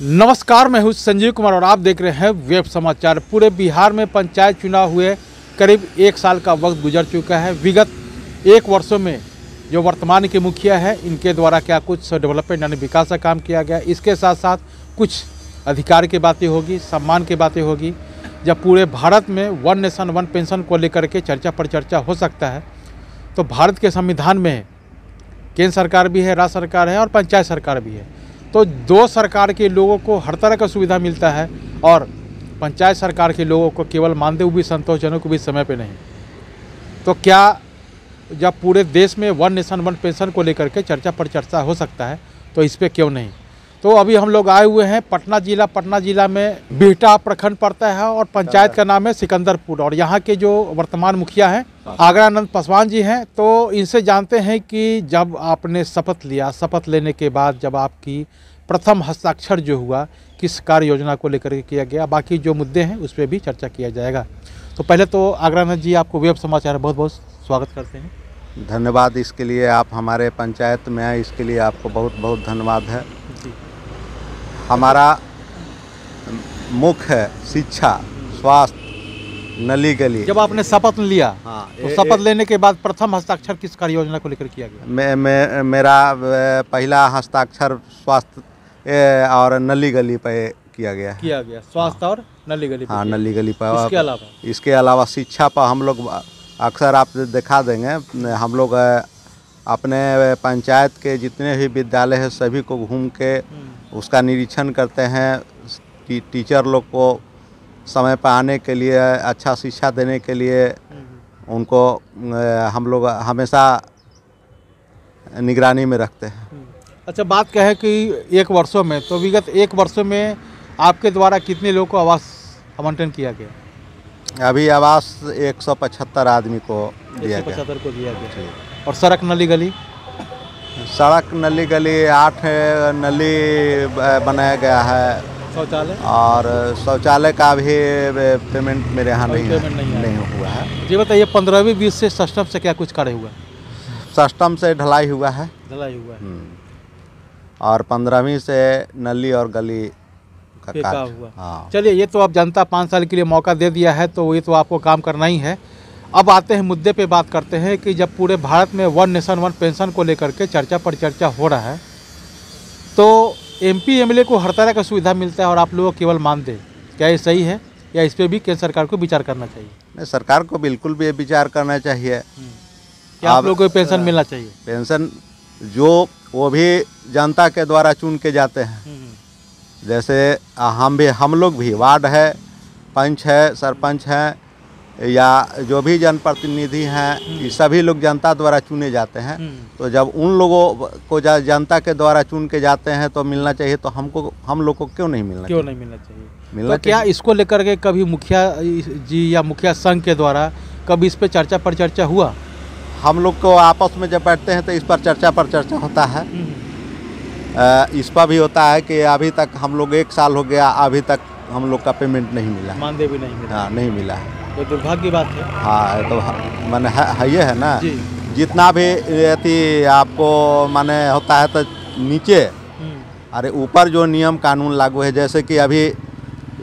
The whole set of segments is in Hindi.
नमस्कार, मैं हूं संजीव कुमार और आप देख रहे हैं वेब समाचार। पूरे बिहार में पंचायत चुनाव हुए करीब 1 साल का वक्त गुजर चुका है। विगत 1 वर्षों में जो वर्तमान के मुखिया है इनके द्वारा क्या कुछ डेवलपमेंट यानी विकास का काम किया गया, इसके साथ साथ कुछ अधिकार की बातें होगी, सम्मान की बातें होगी। जब पूरे भारत में वन नेशन वन पेंशन को लेकर के चर्चा पर चर्चा हो सकता है तो भारत के संविधान में केंद्र सरकार भी है, राज्य सरकार है और पंचायत सरकार भी है। तो 2 सरकार के लोगों को हर तरह का सुविधा मिलता है और पंचायत सरकार के लोगों को केवल मानदेय भी संतोषजनक भी समय पे नहीं। तो क्या जब पूरे देश में वन नेशन वन पेंशन को लेकर के चर्चा पर चर्चा हो सकता है तो इस पर क्यों नहीं। तो अभी हम लोग आए हुए हैं पटना जिला में बिहटा प्रखंड पड़ता है और पंचायत का नाम है सिकंदरपुर। और यहाँ के जो वर्तमान मुखिया हैं आगरानंद पासवान जी हैं। तो इनसे जानते हैं कि जब आपने शपथ लिया, शपथ लेने के बाद जब आपकी प्रथम हस्ताक्षर जो हुआ किस कार्य योजना को लेकर के किया गया, बाकी जो मुद्दे हैं उस पर भी चर्चा किया जाएगा। तो पहले तो आगरानंद जी आपको वेब समाचार बहुत बहुत स्वागत करते हैं। धन्यवाद इसके लिए, आप हमारे पंचायत में आए इसके लिए आपको बहुत बहुत धन्यवाद है। हमारा मुख्य है शिक्षा, स्वास्थ्य, नली गली। जब आपने शपथ लिया तो शपथ लेने के बाद प्रथम हस्ताक्षर किस कार्य योजना को लेकर किया गया? मेरा पहला हस्ताक्षर स्वास्थ्य और नली गली पे किया गया। स्वास्थ्य और नली गली पे। हाँ, नली गली पर। इसके अलावा शिक्षा पर हम लोग अक्सर आप देखा देंगे, हम लोग अपने पंचायत के जितने भी विद्यालय हैं सभी को घूम के उसका निरीक्षण करते हैं। टीचर लोग को समय पर आने के लिए, अच्छा शिक्षा देने के लिए उनको हम लोग हमेशा निगरानी में रखते हैं। अच्छा, बात क्या है कि 1 वर्षों में, तो विगत 1 वर्षों में आपके द्वारा कितने लोगों को आवास आवंटन किया गया? अभी आवास 175 आदमी को दिया गया। 175 को दिया गया। और सड़क नली गली? सड़क नली गली 8 नली बनाया गया है। शौचालय? और शौचालय का भी पेमेंट मेरे यहाँ नहीं हुआ है। जी बताइए, 15वीं 20 से सिस्टम से क्या कुछ कार्य हुआ? सिस्टम से ढलाई हुआ है। और 15वीं से नली और गली का कार्य हुआ। हाँ, चलिए, ये तो आप जनता 5 साल के लिए मौका दे दिया है तो ये तो आपको काम करना ही है। अब आते हैं मुद्दे पे, बात करते हैं कि जब पूरे भारत में वन नेशन वन पेंशन को लेकर के चर्चा पर चर्चा हो रहा है तो MP MLA को हर तरह का सुविधा मिलता है और आप लोग केवल मानदेय, क्या ये सही है या इस पर भी केंद्र सरकार को विचार करना चाहिए? नहीं, सरकार को बिल्कुल भी विचार करना चाहिए। क्या आप लोगों को पेंशन मिलना चाहिए? पेंशन जो वो भी जनता के द्वारा चुन के जाते हैं। जैसे हम लोग भी वार्ड है, पंच है, सरपंच हैं या जो भी जनप्रतिनिधि हैं, ये सभी लोग जनता द्वारा चुने जाते हैं। तो जब उन लोगों को जनता के द्वारा चुन के जाते हैं तो मिलना चाहिए, तो हम लोग को क्यों नहीं मिलना चाहिए? तो क्या इसको लेकर के कभी मुखिया जी या मुखिया संघ के द्वारा कभी इस पे चर्चा पर चर्चा हुआ? हम लोग को आपस में जब बैठते हैं तो इस पर चर्चा होता है। इस पर भी होता है कि अभी तक हम लोग 1 साल हो गया, अभी तक हम लोग का पेमेंट नहीं मिला, मानदेय भी नहीं मिला। हाँ, नहीं मिला है। तो दुर्भाग्य की बात है। हाँ, तो माने है ये है ना, जितना भी यदि आपको माने होता है तो नीचे, अरे ऊपर जो नियम कानून लागू है, जैसे कि अभी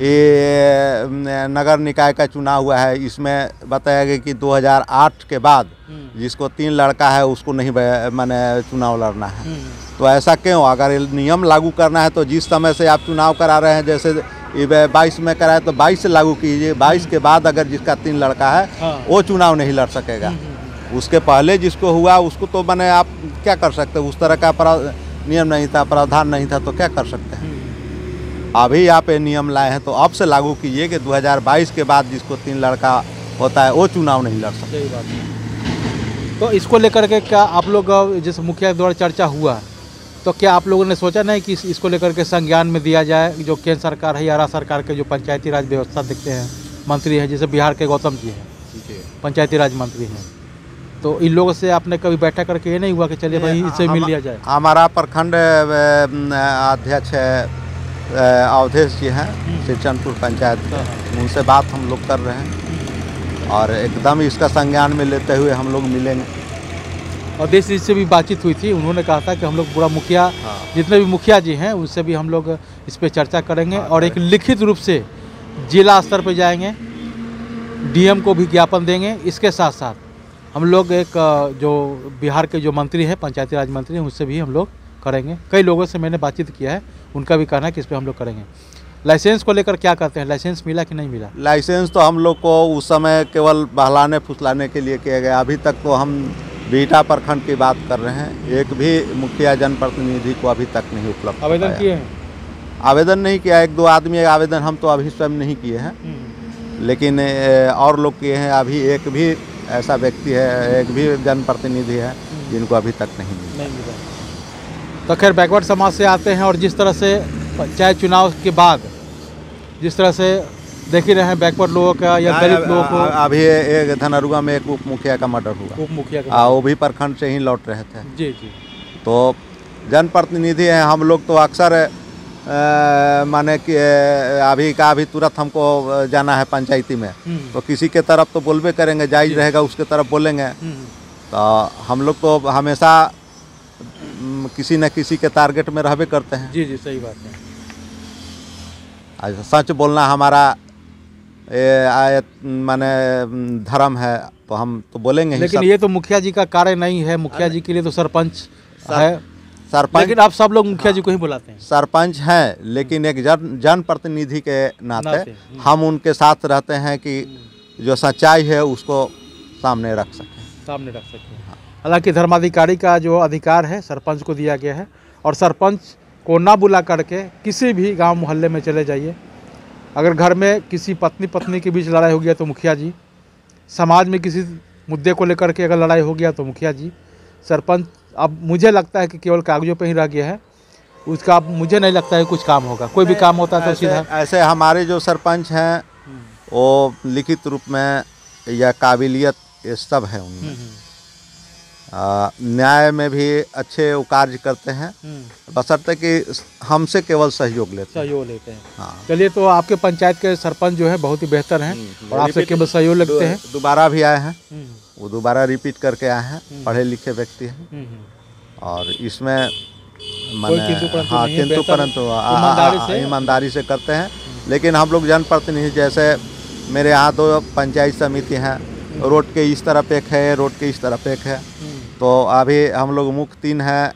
ये नगर निकाय का चुनाव हुआ है, इसमें बताया गया कि 2008 के बाद जिसको 3 लड़का है उसको नहीं माने चुनाव लड़ना है। तो ऐसा क्यों? अगर नियम लागू करना है तो जिस समय से आप चुनाव करा रहे हैं, जैसे 22 में कराए तो 22 से लागू कीजिए। 22 के बाद अगर जिसका 3 लड़का है वो चुनाव नहीं लड़ सकेगा। उसके पहले जिसको हुआ उसको तो मैंने आप क्या कर सकते? उस तरह का नियम नहीं था, प्रावधान नहीं था, तो क्या कर सकते हैं? अभी आप ये नियम लाए हैं तो अब से लागू कीजिए कि 2022 के बाद जिसको 3 लड़का होता है वो चुनाव नहीं लड़ सकता। तो इसको लेकर के क्या आप लोग, जिस मुखिया द्वारा चर्चा हुआ, तो क्या आप लोगों ने सोचा नहीं कि इसको लेकर के संज्ञान में दिया जाए? जो केंद्र सरकार है या राज्य सरकार के जो पंचायती राज व्यवस्था देखते हैं मंत्री हैं, जैसे बिहार के गौतम जी हैं, पंचायती राज मंत्री हैं, तो इन लोगों से आपने कभी बैठक करके ये नहीं हुआ कि चलिए भाई इससे मिल लिया जाए? हमारा प्रखंड अध्यक्ष अवधेश जी हैं सिरचनपुर पंचायत के, उनसे बात हम लोग कर रहे हैं और एकदम इसका संज्ञान में लेते हुए हम लोग मिलेंगे। और देश से भी बातचीत हुई थी, उन्होंने कहा था कि हम लोग पूरा मुखिया जितने भी मुखिया जी हैं उससे भी हम लोग इस पे चर्चा करेंगे और एक लिखित रूप से जिला स्तर पर जाएंगे, डीएम को भी ज्ञापन देंगे। इसके साथ साथ हम लोग एक जो बिहार के जो मंत्री हैं, पंचायती राज मंत्री हैं, उससे भी हम लोग करेंगे। कई लोगों से मैंने बातचीत किया है, उनका भी कहना है कि इस पर हम लोग करेंगे। लाइसेंस को लेकर क्या कहते हैं, लाइसेंस मिला कि नहीं मिला? लाइसेंस तो हम लोग को उस समय केवल बहलाने फुसलाने के लिए किया गया। अभी तक तो हम बिहटा प्रखंड की बात कर रहे हैं, एक भी मुखिया जनप्रतिनिधि को अभी तक नहीं उपलब्ध। आवेदन किए हैं? आवेदन नहीं किया, एक दो आदमी आवेदन हम तो अभी स्वयं नहीं किए हैं, लेकिन और लोग किए हैं। अभी एक भी ऐसा व्यक्ति है, एक भी जनप्रतिनिधि है जिनको अभी तक नहीं मिला। तो खैर बैकवर्ड समाज से आते हैं और जिस तरह से पंचायत चुनाव के बाद जिस तरह से देख ही रहे हैं बैकवर्ड लोगों का या गरीब लोगों को, अभी एक धनरुआ में एक उप मुखिया का मर्डर हुआ, उप मुखिया का, वो भी प्रखंड से ही लौट रहे थे। जी जी। तो जनप्रतिनिधि हैं हम लोग, तो अक्सर माने कि अभी तुरंत हमको जाना है पंचायती में, तो किसी के तरफ तो बोलबे करेंगे, जायज रहेगा उसके तरफ बोलेंगे। तो हम लोग तो हमेशा किसी न किसी के टारगेट में रहबे करते हैं। जी जी, सही बात है। सच बोलना हमारा माने धर्म है, तो हम तो बोलेंगे ही। लेकिन ये तो मुखिया जी का कार्य नहीं है, मुखिया जी के लिए तो सरपंच है। सरपंच, लेकिन आप सब लोग मुखिया जी को ही बुलाते हैं। सरपंच हैं, लेकिन एक जनप्रतिनिधि के नाते हम उनके साथ रहते हैं कि जो सच्चाई है उसको सामने रख सकें। हालांकि धर्माधिकारी का जो अधिकार है सरपंच को दिया गया है, और सरपंच को ना बुला करके किसी भी गांव मोहल्ले में चले जाइए। अगर घर में किसी पत्नी के बीच लड़ाई हो गया तो मुखिया जी, समाज में किसी मुद्दे को लेकर के अगर लड़ाई हो गया तो मुखिया जी। सरपंच अब मुझे लगता है कि केवल कागजों पे ही रह गया है, उसका अब मुझे नहीं लगता है कुछ काम होगा। कोई भी काम होता है तो सीधा ऐसे हमारे जो सरपंच हैं वो लिखित रूप में या काबिलियत ये सब है उनमें। न्याय में भी अच्छे वो कार्य करते हैं, बशर्ते कि हमसे केवल सहयोग लेते हैं। हाँ। चलिए, तो आपके पंचायत के सरपंच जो है बहुत ही बेहतर हैं और आपसे केवल सहयोग लगते हैं। दोबारा भी आए हैं, वो दोबारा रिपीट करके आए हैं, पढ़े लिखे व्यक्ति हैं, और इसमें किंतु परंतु ईमानदारी से करते हैं। लेकिन हम लोग जनप्रतिनिधि, जैसे मेरे यहाँ 2 पंचायत समिति हैं, रोड के इस तरफ एक है, रोड के इस तरफ एक है, तो अभी हम लोग मुख्य 3 हैं,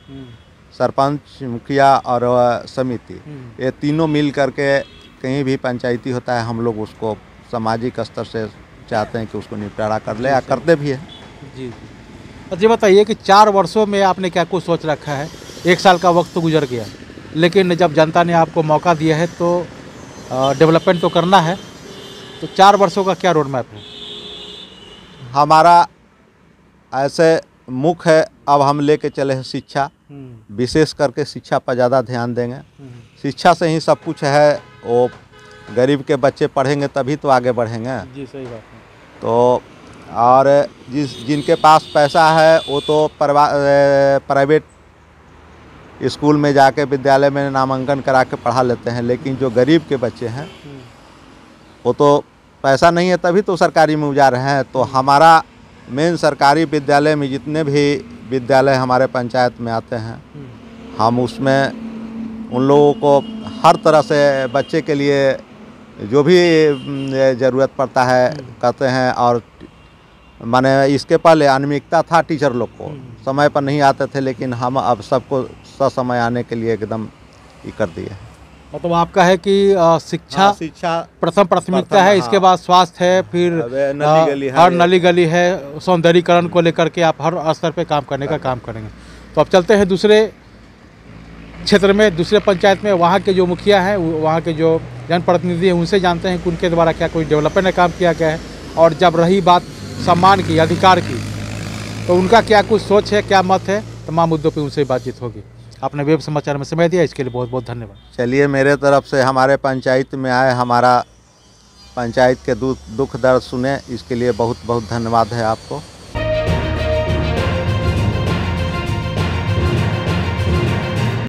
सरपंच, मुखिया और समिति। ये तीनों मिल करके कहीं भी पंचायती होता है, हम लोग उसको सामाजिक स्तर से चाहते हैं कि उसको निपटारा कर ले, या करते भी हैं। जी जी। अच्छा, बताइए कि 4 वर्षों में आपने क्या कुछ सोच रखा है? 1 साल का वक्त तो गुजर गया, लेकिन जब जनता ने आपको मौका दिया है तो डेवलपमेंट तो करना है, तो 4 वर्षों का क्या रोड मैप है? हमारा ऐसे मुख्य है, अब हम लेके चले हैं शिक्षा, विशेष करके शिक्षा पर ज़्यादा ध्यान देंगे। शिक्षा से ही सब कुछ है, वो गरीब के बच्चे पढ़ेंगे तभी तो आगे बढ़ेंगे। जी, सही बात है। तो और जिनके पास पैसा है वो तो प्राइवेट स्कूल में जाके विद्यालय में नामांकन करा के पढ़ा लेते हैं, लेकिन जो गरीब के बच्चे हैं वो तो पैसा नहीं है तभी तो सरकारी में जा रहे हैं। तो हमारा मेन सरकारी विद्यालय में जितने भी विद्यालय हमारे पंचायत में आते हैं, हम उसमें उन लोगों को हर तरह से बच्चे के लिए जो भी ज़रूरत पड़ता है करते हैं। और माने इसके पहले अनियमितता था, टीचर लोग को समय पर नहीं आते थे, लेकिन हम अब सबको ससमय आने के लिए एकदम ये कर दिए। मतलब आपका है कि शिक्षा प्रथम प्राथमिकता है, इसके बाद स्वास्थ्य है, फिर नली गली है, सौंदर्यीकरण को लेकर के आप हर स्तर पे काम करने का काम करेंगे। तो अब चलते हैं दूसरे क्षेत्र में, दूसरे पंचायत में। वहाँ के जो मुखिया हैं, वहाँ के जो जनप्रतिनिधि हैं, उनसे जानते हैं कि उनके द्वारा क्या कोई डेवलपमेंट का काम किया गया है। और जब रही बात सम्मान की, अधिकार की, तो उनका क्या कुछ सोच है, क्या मत है, तमाम मुद्दों पे उनसे बातचीत होगी। आपने वेब समाचार में समय दिया, इसके लिए बहुत बहुत धन्यवाद। चलिए, मेरे तरफ से हमारे पंचायत में आए, हमारा पंचायत के दुख दर्द सुने, इसके लिए बहुत बहुत धन्यवाद है आपको।